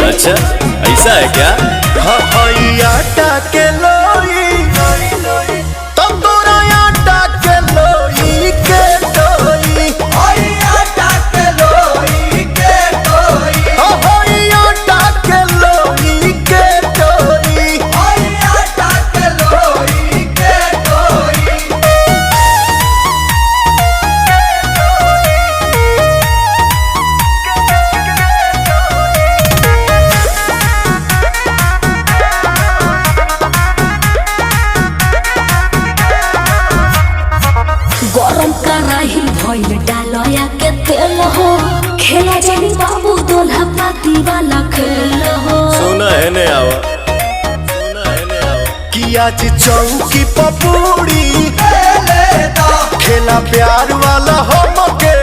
अच्छा ऐसा है क्या? आटा के लोई तो तोरा आटा के लोई के डोई आटा के लोई के डोई आटा के लोई के डोई आटा के लोई के डोई। गरम कराही भइल डालया के तेल हो खेला जानी बाबू दोल्हा पाती वाला खेल हो। सुना है ने आवा, सुना है ने आवा कि आज चौकी पपूड़ी खेला प्यार वाला हम के